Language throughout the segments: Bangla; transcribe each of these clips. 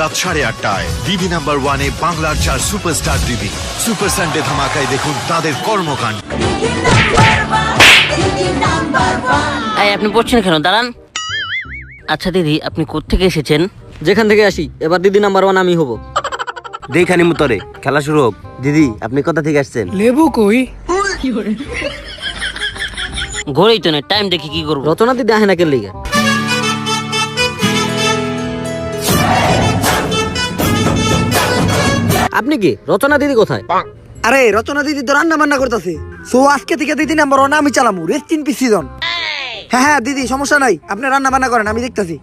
রাত 8:30টায় ডিডি নাম্বার 1-এ বাংলার 4 সুপারস্টার দিদি সুপার সানডে ধামাকায় দেখুন তাদের কর্মকাণ্ড। এই আপনি পড়ছেন কেন? দাঁড়ান। আচ্ছা দিদি, আপনি কোত্থেকে এসেছেন? যেখান থেকে আসি, এবার দিদি নাম্বার 1 আমি হব। দেখানি মুতরে খেলা শুরু হোক। দিদি আপনি কোথা থেকে আসছেন? লেবু কই? ঘরেই তো নেই, টাইম দেখি কি করবো। রচনা দিদি আহে না কে লিগে? আপনি কি রচনা দিদি কোথায়? আরে রচনা দিদি তো রান্না বান্না করতেছে, সো আজকে থেকে দিদি নাম্বার 1 আমি চালামু। Rest in peace season. হ্যাঁ দিদি সমস্যা নাই, আপনি রান্না বান্না করেন, আমি দেখতেছি।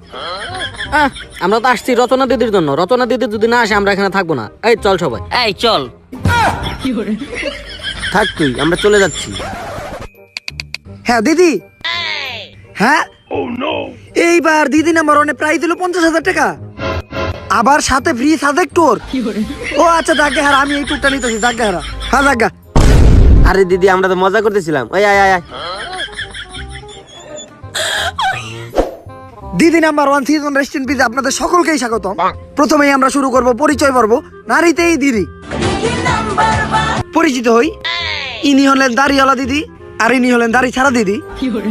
আমরা তো আসছি রচনা দিদির জন্য। রচনা দিদি যদি না আসে আমরা এখানে থাকবো না। এই চল সবাই। এই চল। থাক তুই, আমরা চলে যাচ্ছি। হ্যাঁ দিদি। হ্যাঁ এইবার দিদি নাম্বার 1-এ প্রাইজ দিল 50,000 টাকা, আবার সাথে ফ্রি সাজেক ট্যুর। ও আচ্ছা জাগে হারা, আমি এই ট্যুরটা নিতেছি। জাগে হারা, হ্যাঁ জাগা। আরে দিদি আমরা তো মজা করতেছিলাম। ওই আয় আয় আয়। দিদি number 1 season rest in piece আপনাদের সকলকেই স্বাগতম। প্রথমেই আমরা শুরু করব পরিচয় পর্ব। নারীতেই দিদি। পরিচিত হই। ইনি হলেন দাড়িওয়ালা দিদি, আর ইনি হলেন দাড়ি ছাড়া দিদি,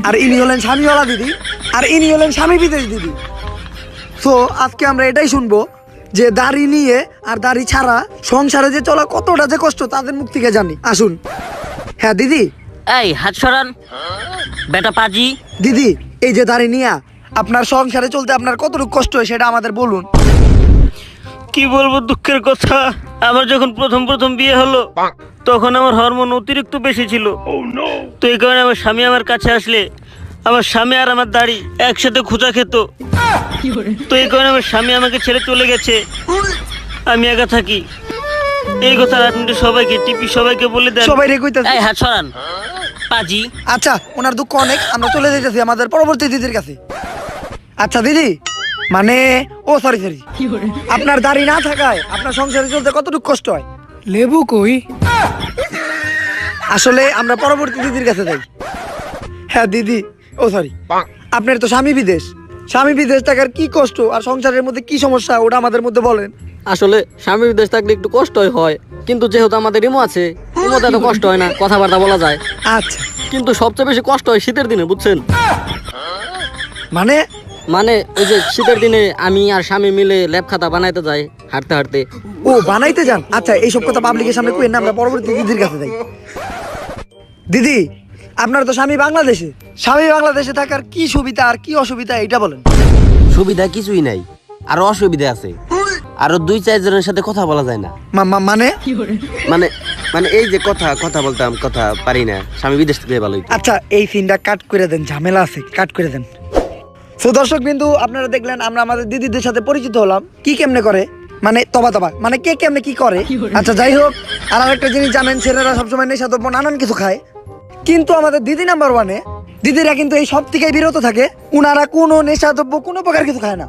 আর ইনি হলেন স্বামীওয়ালা দিদি, আর ইনি হলেন স্বামী বিদেশ দিদি। তো আজকে আমরা এটাই শুনবো যে দাড়ি নিয়ে আর দাড়ি ছাড়া সংসারে যে চলা কতটা যে কষ্ট তাদের মুখ থেকে জানি। আসুন। হ্যাঁ দিদি। এই হাত সরান বেটা পাজি। দিদি এই যে দাড়ি নিয়ে আপনার সংসারে চলতে আপনার কতটুকু কষ্ট হয় সেটা আমাদের বলুন। কি বলবো দুঃখের কথা, আমার যখন প্রথম বিয়ে হলো তখন আমার হরমোন অতিরিক্ত বেশি ছিল। তো এই কারণে আমার স্বামী আমার কাছে আসলে আমার স্বামী আর আমার দাড়ি একসাথে খোঁচা খেত। তো এই কারণে আমার স্বামী আমাকে ছেড়ে চলে গেছে, আমি একা থাকি। এই কথা আপনি সবাইকে টিপি সবাইকে বলে দেন। সবাই রে কইতাছে। এই হাত সরান পাজি। আচ্ছা ওনার দুঃখ অনেক, আমরা চলে যেতেছি আমাদের পরবর্তী দিদির কাছে। আচ্ছা দিদি মানে ও সরি আপনার দাড়ি না থাকায় আপনার সংসারে চলতে কতটুকু কষ্ট হয়? লেবু কই? আসলে আমরা পরবর্তী দিদির কাছে যাই। হ্যাঁ দিদি ও সরি, আপনার তো স্বামী বিদেশ। স্বামী বিদেশ থাকার কি কষ্ট আর সংসারের মধ্যে কি সমস্যা ওটা আমাদের মধ্যে বলেন। আসলে স্বামী বিদেশ থাকলে একটু কষ্টই হয়, কিন্তু যেহেতু আমাদের ইমো আছে, ইমোতে এত কষ্ট হয় না, কথাবার্তা বলা যায়। আচ্ছা কিন্তু সবচেয়ে বেশি কষ্ট হয় শীতের দিনে, বুঝছেন? মানে মানে ওই যে শীতের দিনে আমি আর স্বামী মিলে ল্যাব খাতা বানাইতে যাই হাঁটতে হাঁটতে। ও বানাইতে যান? আচ্ছা এইসব কথা পাবলিকের সামনে কইেন না, আমরা পরবর্তী দিদির কাছে যাই। দিদি আপনার তো স্বামী বাংলাদেশে, স্বামী বাংলাদেশে থাকার কি সুবিধা আর কি অসুবিধা এটা বলেন। সুবিধা কিছুই নাই, আরো অসুবিধা আছে। আরো 2-4 জনের সাথে কথা বলা যায় না। মানে মানে মানে এই যে কথা বলতাম, কথা পারি না। স্বামী বিদেশ থেকে ভালোই। আচ্ছা এই সিনটা কাট করে দেন, ঝামেলা আছে, কাট করে দেন। তো দর্শক বিন্দু আপনারা দেখলেন আমরা আমাদের দিদিদের সাথে পরিচিত হলাম কি কেমনে করে, মানে তবা মানে কে কেমনে কি করে। আচ্ছা যাই হোক, আর আরেকটা জিনিস জানেন, ছেলেরা সবসময় নেশাদ্রব্য নানান কিছু খায়, কিন্তু আমাদের দিদি নাম্বার 1-এ দিদিরা কিন্তু এই সব থেকেই বিরত থাকে। উনারা কোনো নেশাদ্রব্য কোনো প্রকার কিছু খায় না।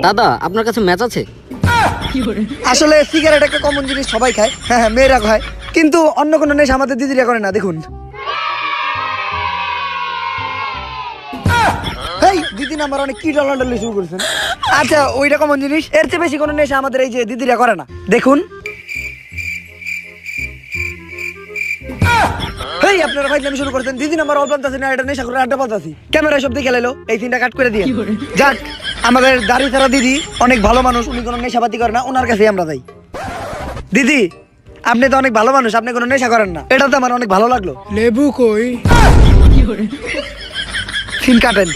দাদা আপনার কাছে ম্যাচ আছে? আসলে সিগারেট একটা কমন জিনিস, সবাই খায়। হ্যাঁ মেয়েরা খায়, কিন্তু অন্য কোনো নেশা আমাদের দিদিরা করে না। দেখুন এই দিদি নাম্বার 1-এ কি ডলাডলি শুরু করেছেন। আচ্ছা ওইটা কমন জিনিস, এর চেয়ে বেশি কোনো নেশা আমাদের এই যে দিদিরা করে না। দেখুন এই আপনারা ফাইজলামি শুরু করছেন। দিদি নাম্বার 1 বলতাছি না, এটা নেশা করে আড্ডা পাতাছি। ক্যামেরায় সব দেখে লাইলো, এই সিনটা কাট করে দিয়ে। যাক আমাদের দাড়ি ছাড়া দিদি অনেক ভালো মানুষ, উনি কোনো নেশাপাতি করে না, ওনার কাছেই আমরা যাই। দিদি আপনি তো অনেক ভালো মানুষ, আপনি কোনো নেশা করেন না, এটা তো আমার অনেক ভালো লাগলো। লেবু কই? সিন কাটেন।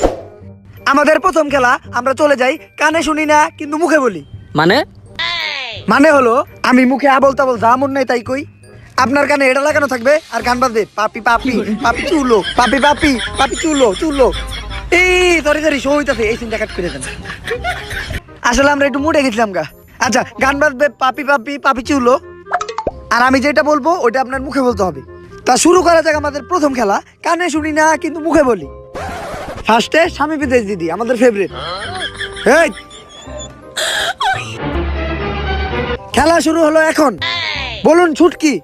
আমাদের প্রথম খেলা, আমরা চলে যাই কানে শুনি না কিন্তু মুখে বলি। মানে হলো আমি মুখে আবল তাবল যা মন নাই তাই কই, আপনার কানে এটা লাগানো থাকবে আর গান বাজবে পাপি পাপি পাপি চুলো, পাপি পাপি পাপি চুলো। এই সরি শো হইতাছে, এই সিনটা কাট করে দেন। আসলে আমরা একটু মুডে গেছিলাম গা। আচ্ছা গান বাজবে পাপি পাপি পাপি চুলো, আর আমি যেটা বলবো ওইটা আপনার মুখে বলতে হবে। তা শুরু করা যাক আমাদের প্রথম খেলা, কানে শুনি না কিন্তু মুখে বলি। ফার্স্টে স্বামী বিদেশ দিদি, আমাদের ফেভারিট। এই খেলা শুরু হলো এখন। বলুন ছুটকি।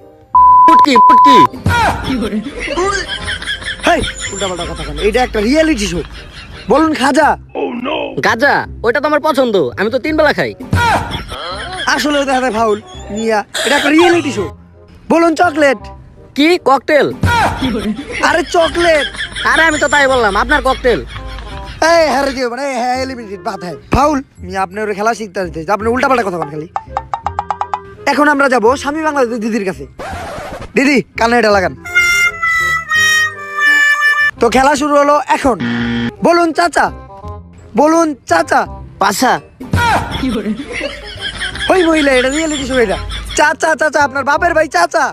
হেই উল্টাপাল্টা কথা কেন, এটা একটা রিয়েলিটি শো। বলুন খাজা। গাজা ওইটা তো আমার পছন্দ, আমি তো 3 বেলা খাই। আসলে দেখা যায় ফাউল মিয়া, এটা একটা রিয়েলিটি শো। বলুন চকলেট। কি ককটেল? আরে চকলেট। আরে আমি তো তাই বললাম, আপনার ককটেল। এই হারে দিও মানে হ্যাঁ এলিমিনেটেড বাত হ্যাঁ ফাউল মিয়া, আপনি ওর খেলা শিখতে আসতে আপনি উল্টাপাল্টা কথা বলেন খালি। এখন আমরা যাব স্বামী বাংলাদেশ দিদির কাছে। দিদি কানে এটা লাগান। তো খেলা শুরু হলো এখন। বলুন চাচা। বলুন চাচা। পাশা। ওই মহিলা, এটা রিয়েলিটি শো এটা। চাচা চাচা আপনার বাপের ভাই চাচা।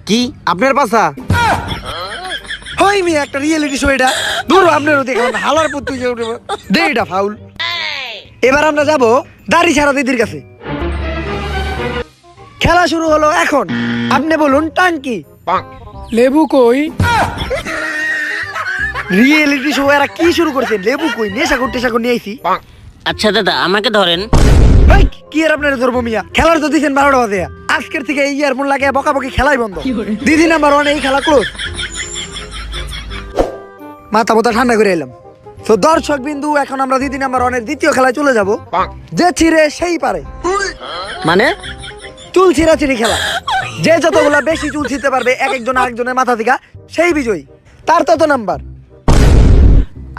কি আপনার পাশা? ওই মিয়া একটা রিয়েলিটি শো এটা। দূর আপনারও দেখলাম হালার পুত্তু যে উঠে দে, এটা ফাউল। এবার আমরা যাব দাড়ি ছাড়া দিদির কাছে। খেলা শুরু হলো এখন। আপনি বলুন টাঙ্কি। লেবু কই? রিয়েলিটি শো এরা কি শুরু করছে? লেবু কই? নেশা করতে নিয়ে আইছি। আচ্ছা দাদা আমাকে ধরেন। এই, কি আর আপনার ধর্ম মিয়া? খেলার তো দিচ্ছেন 12টা বাজে। আজকের থেকে এই ইয়ারফোন লাগে বকাবকি খেলাই বন্ধ। দিদি নাম্বার 1 এই খেলা ক্লোজ। মাথা মোতা ঠান্ডা করে এলাম। তো দর্শক বিন্দু, এখন আমরা দিদি নাম্বার 1 এর দ্বিতীয় খেলায় চলে যাব। যে ছিঁড়ে সেই পারে, মানে চুল ছিঁড়াছিঁড়ি খেলা। যে যতগুলা বেশি চুল ছিঁড়তে পারবে এক একজন আরেকজনের মাথা থেকে, সেই বিজয়ী। তার তত নাম্বার।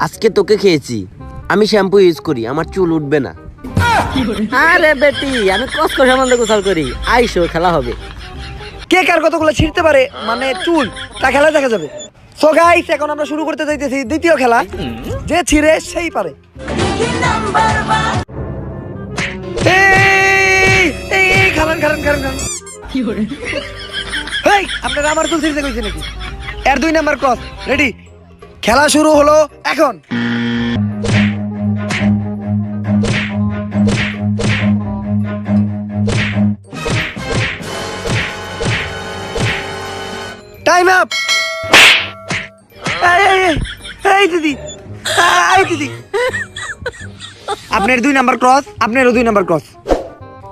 আজকে তোকে খেয়েছি, আমি শ্যাম্পু ইউজ করি, আমার চুল উঠবে না। আরে বেটি, আমি কসকো সম্বন্ধে গোসল করি। আইসো খেলা হবে। কে কার কতগুলো ছিঁড়তে পারে মানে চুল, তা খেলা দেখা যাবে। সো গাইস, এখন আমরা শুরু করতে যাইতেছি দ্বিতীয় খেলা। যে ছিঁড়ে সেই পারে। এই এই এই খালান এই আপনারা আমার চুল ছিঁড়তে কইছে নাকি? এর 2 নাম্বার ক্রস। রেডি? খেলা শুরু হলো এখন। Time up. এই দিদি, এই দিদি, আপনার 2 নাম্বার ক্রস, আপনারও 2 নাম্বার ক্রস।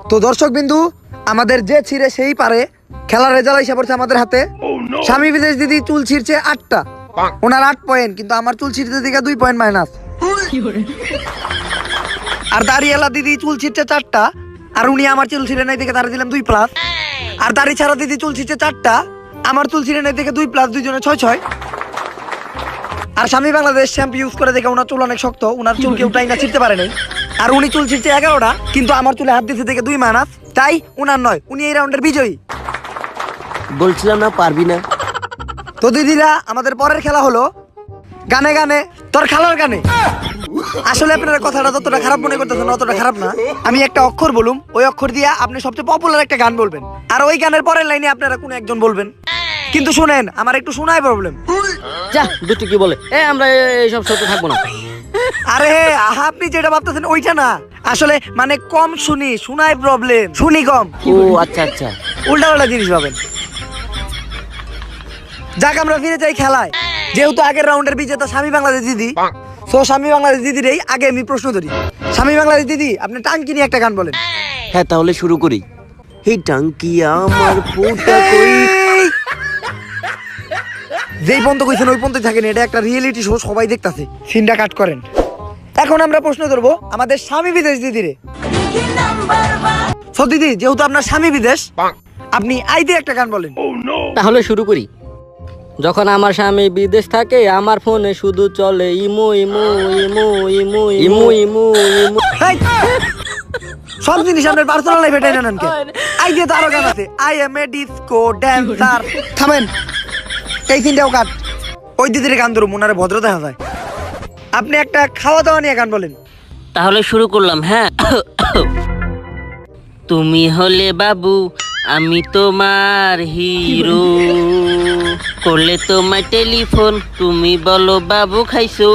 তো দর্শক বিন্দু, আমাদের যে ছিঁড়ে সেই পারে খেলার রেজাল্ট এসে পড়ছে আমাদের হাতে। স্বামী বিদেশ দিদি চুল ছিঁড়ছে 8টা, ওনার 8 পয়েন্ট, কিন্তু আমার চুল ছিঁড়তে দিকে 2 পয়েন্ট মাইনাস। আর দাড়িওয়ালা দিদি চুল ছিঁড়ছে 4টা, আর উনি আমার চুল ছিঁড়ে নাই দেখে তারা দিলাম 2 প্লাস। আর দাড়ি ছাড়া দিদি চুল ছিঁড়ছে 4টা, আমার চুল ছিঁড়ে নাই দেখে 2 প্লাস, 2 জনে 6। আর স্বামী বাংলাদেশ শ্যাম্পু ইউজ করে দেখে ওনার চুল অনেক শক্ত, ওনার চুল কেউ টাইনা ছিঁড়তে পারে নাই। আর উনি চুল ছিঁড়ছে 11টা, কিন্তু আমার চুলে হাত দিতে দেখে 2 মাইনাস, তাই উনার নয়, উনি এই রাউন্ডের বিজয়ী। বলছিলাম না পারবি না। তো দিদিরা, আমাদের পরের খেলা হলো গানে গানে তোর খালার গানে। আসলে আপনারা কথাটা যতটা খারাপ মনে করতেছেন অতটা খারাপ না। আমি একটা অক্ষর বলুম, ওই অক্ষর দিয়ে আপনি সবচেয়ে পপুলার একটা গান বলবেন, আর ওই গানের পরের লাইনে আপনারা কোন একজন বলবেন। কিন্তু শুনেন, আমার একটু শোনায় প্রবলেম। যা দুটো কি বলে, আমরা এইসব সত্য থাকবো না। আরে আপনি যেটা ভাবতেছেন ওইটা না, আসলে মানে কম শুনি, শোনায় প্রবলেম, শুনি কম। ও আচ্ছা আচ্ছা, উল্টা পাল্টা জিনিস পাবেন। যাক, আমরা ফিরে যাই খেলায়। যেহেতু আগের রাউন্ডের বিজেতা স্বামী বাংলাদেশ দিদি, সো স্বামী বাংলাদেশ দিদিরই আগে আমি প্রশ্ন ধরি। স্বামী বাংলাদেশ দিদি, আপনি টাঙ্কি নিয়ে একটা গান বলেন। হ্যাঁ তাহলে শুরু করি। এই টাঙ্কি আমার ফুটা কই। যেই পর্যন্ত কইছেন ওই পর্যন্ত থাকেন, এটা একটা রিয়েলিটি শো, সবাই দেখতাছে। সিনটা কাট করেন। এখন আমরা প্রশ্ন ধরবো আমাদের স্বামী বিদেশ দিদিরে। সো দিদি, যেহেতু আপনার স্বামী বিদেশ, আপনি আই দিয়ে একটা গান বলেন। তাহলে শুরু করি। যখন আমার স্বামী বিদেশ থাকে, আমার ফোনে শুধু চলে imo imo imo imo imo imo imo. এই, সব জিনিস আপনার পার্সোনাল লাইফে টেনে নেন কেন? আই দিয়ে তো আরো গান আছে, I M A disco dancer. থামেন, এই সিনটাও কাট। ওই দিদির গান ধরুন, ওনারে ভদ্র দেখা যায়। আপনি একটা খাওয়া দাওয়া নিয়ে গান বলেন। তাহলে শুরু করলাম। হ্যাঁ, তুমি হলে বাবু, আমি তোমার হিরো, করলে তোমার টেলিফোন, তুমি বলো বাবু খাইছো,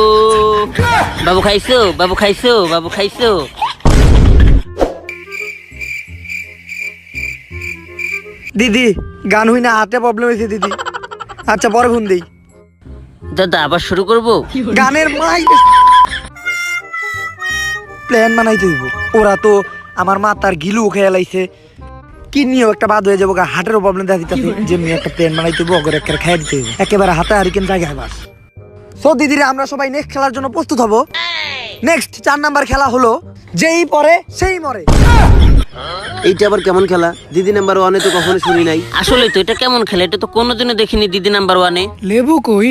বাবু খাইছো, বাবু খাইছো, বাবু খাইছো। দিদি গান হই না, হাতে প্রবলেম হয়েছে দিদি। আচ্ছা পরে ফোন দেই। দাদা আবার শুরু করব? গানের মাই প্ল্যান বানাইতে হইব। ওরা তো আমার মাথার গিলু খেয়ে লাইছে, কিডনিও একটা বাদ হয়ে যাবো, হার্টেরও প্রবলেম দেখা দিতেছে। যেমনি একটা প্ল্যান বানাইতে হইব, ওকে একটা খাইয়া দিতে হইব, একেবারে হাতে হারিকেন জায়গায় বাস। সো দিদিরা, আমরা সবাই নেক্সট খেলার জন্য প্রস্তুত হব। নেক্সট 4 নাম্বার খেলা হলো যেই পরে সেই মরে। এইটা আবার কেমন খেলা? দিদি নাম্বার ওয়ানে তো কখনো শুনি নাই। আসলে তো এটা কেমন খেলা, এটা তো কোনোদিনও দেখিনি দিদি নাম্বার ওয়ানে। লেবু কই?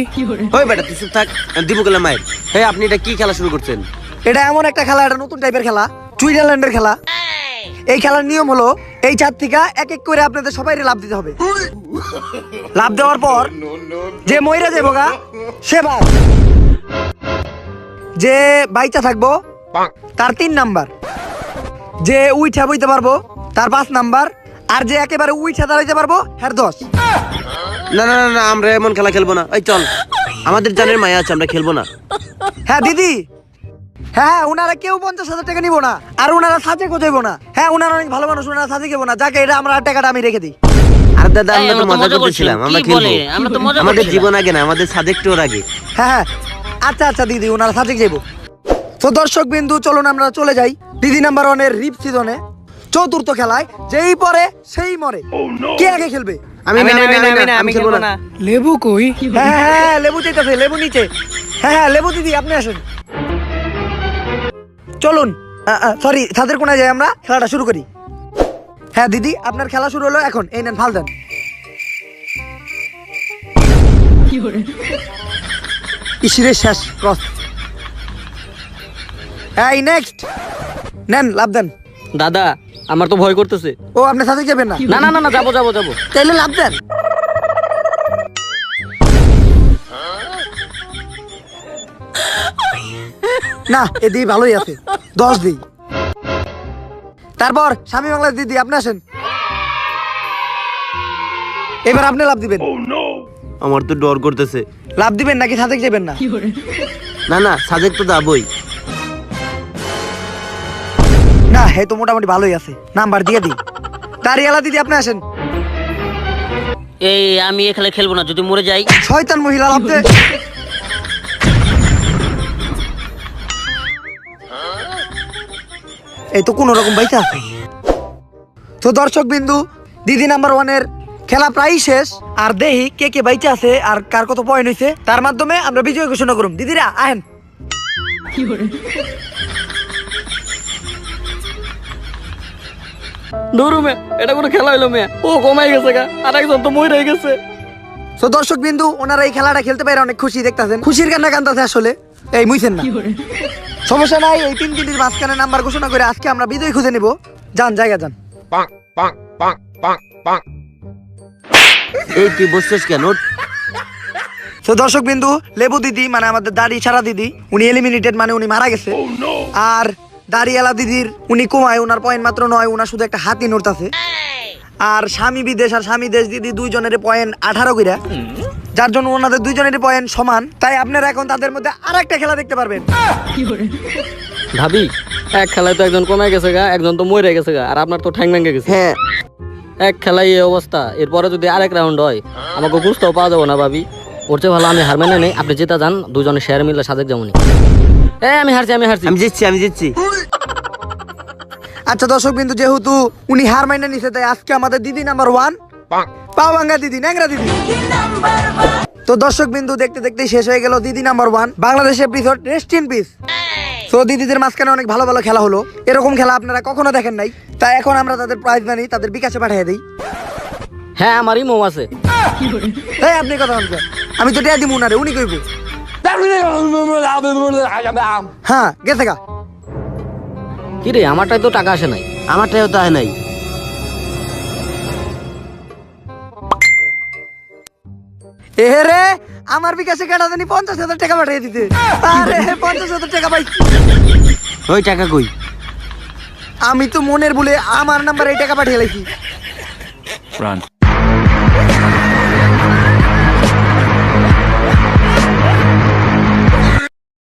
ওই বেটা তুই চুপ থাক, দিব গেলাম মায়ের। হ্যাঁ আপনি এটা কি খেলা শুরু করছেন? এটা এমন একটা খেলা, এটা নতুন টাইপের খেলা, সুইজারল্যান্ডের খেলা। এই খেলার নিয়ম হলো এই চার থেকে এক এক করে আপনাদের সবাই লাভ দিতে হবে। লাভ দেওয়ার পর যে মইরা যাবো গা সে বাদ, যে বাইচা থাকবো তার 3 নাম্বার, যে উইঠা বইতে পারবো তার 5 নাম্বার, আর যে একেবারে উইঠা দাঁড়াইতে পারবো হ্যার 10। না না না না, আমরা এমন খেলা খেলবো না। এই চল, আমাদের জানের মায়া আছে, আমরা খেলবো না। হ্যাঁ দিদি, হ্যাঁ ওনারা কেউ 50,000 টাকা নিবো না, আর ওনারা সাজে কোথাইবো না। হ্যাঁ ওনারা অনেক ভালো মানুষ, ওনারা সাজে কেবো না। যাকে এটা আমরা টাকাটা আমি রেখে দিই। আর দাদা আমরা তো আমরা তো মজা মজা করতেছিলাম, করছিলাম। আমরা কি খেলবো। বলে? আমরা তো মজা আমাদের করছিলাম। জীবন আগে না, আমাদের সাজেক্টর আগে। হ্যাঁ হ্যাঁ, আচ্ছা আচ্ছা দিদি, ওনারা সাজে যাবো। তো দর্শক বিন্দু চলুন আমরা চলে যাই দিদি নাম্বার 1 এর রিপ সিজনে 4র্থ খেলায়, যেই পরে সেই মরে। কে আগে খেলবে? আমি খেলবো না। লেবু কই? হ্যাঁ হ্যাঁ লেবু চাইতেছে, লেবু নিচে। হ্যাঁ হ্যাঁ লেবু দিদি আপনি আসেন, চলুন। সরি, ছাদের কোনায় যাই, আমরা খেলাটা শুরু করি। হ্যাঁ দিদি আপনার খেলা শুরু হলো এখন, এই নেন ফাল দেন। ইসিরে শেষ ক্রস। এই নেক্সট নেন, লাভ দেন। দাদা আমার তো ভয় করতেছে। ও আপনি সাথে যাবেন না? না না না না, যাবো যাবো যাবো। তাইলে লাভ দেন। না এদিকে ভালোই আছে, 10 দিই। তারপর স্বামী বাংলার দিদি আপনি আসেন, এবার আপনি লাভ দিবেন। আমার তো ডর করতেছে। লাভ দিবেন নাকি সাথে যাবেন না? না না, সাজেক তো যাবই। না হে তো মোটামুটি ভালোই আছে, নাম্বার দিয়ে দিই। দাঁড়িয়ালা দিদি আপনি আসেন। এই আমি এই খেলা খেলবো না, যদি মরে যাই। শয়তান মহিলা লাভ দে। এই তো কোন রকম বাইচা আছে। তো দর্শক বিন্দু দিদি নাম্বার 1 এর খেলা প্রায় শেষ, আর দেহি কে কে বাইচা আছে আর কার কত পয়েন্ট হয়েছে, তার মাধ্যমে আমরা বিজয় ঘোষণা করুম। দিদিরা আহেন। ধরু মে, এটা কোনো খেলা হইলো মে? ও কমাই গেছে গা, আর একজন তো মরে গেছে। তো দর্শক বিন্দু ওনারা এই খেলাটা খেলতে পারে অনেক খুশি দেখতাছেন, খুশির কান্না কান্দাছে আসলে। এই মুইছেন না, সমস্যা নাই। এই 3 দিনের মাঝখানে নাম্বার ঘোষণা করে আজকে আমরা বিজয় খুঁজে নিব। যান জায়গা যান। এই তুই বসছিস কেন? তো দর্শক বিন্দু লেবু দিদি মানে আমাদের দাড়ি ছাড়া দিদি, উনি এলিমিনেটেড, মানে উনি মারা গেছে। আর দাড়িওয়ালা দিদির উনি কমায়, ওনার পয়েন্ট মাত্র 9, ওনার শুধু একটা হাতি নড়তাছে। আর স্বামী বিদেশ আর স্বামী দেশ দিদি দুইজনের পয়েন্ট 18 কইরা, যার জন্য ওনাদের দুইজনের পয়েন্ট সমান। তাই আপনারা এখন তাদের মধ্যে আরেকটা খেলা দেখতে পারবেন। ভাবি এক খেলায় তো একজন কমে গেছে গা, একজন তো মরে গেছে গা, আর আপনার তো ঠ্যাং ভেঙে গেছে। হ্যাঁ এক খেলাই এই অবস্থা, এরপরে যদি আরেক রাউন্ড হয় আমাকে বুঝতেও পাওয়া যাবো না। ভাবি ওর চেয়ে ভালো আমি হার মেনে নেই, আপনি যেটা যান, দুজনে শেয়ার মিলে সাজেক যেমন। আমি হারছি আমি হারছি। আমি জিতছি। আচ্ছা দর্শক বিন্দু যেহেতু উনি হার মাইনে নিছে, তাই আজকে আমাদের দিদি নাম্বার 1 পাওয়াঙ্গা দিদি, ন্যাংরা দিদি। তো দর্শক বিন্দু দেখতে দেখতে শেষ হয়ে গেল দিদি number 1 Bangladesh episode, rest in piece. তো দিদিদের মাঝখানে অনেক ভালো ভালো খেলা হলো, এরকম খেলা আপনারা কখনো দেখেন নাই। তাই এখন আমরা তাদের প্রাইজ মানি তাদের বিকাশে পাঠিয়ে দিই। হ্যাঁ আমারই মৌ আছে। এই আপনি কথা বলবেন, আমি তো টিয়া দিমু না রে, উনি কইব। হ্যাঁ গেছে গা। কি রে, আমারটাই তো টাকা আসে নাই। আমারটাও তো হয় নাই। এ রে আমার বিকাশে কাটা জানি 50,000 টাকা পাঠিয়ে দিতে। আরে 50,000 টাকা পাই। ওই টাকা কই? আমি তো মনের বলে আমার নাম্বারে এই টাকা পাঠিয়ে লাইছি।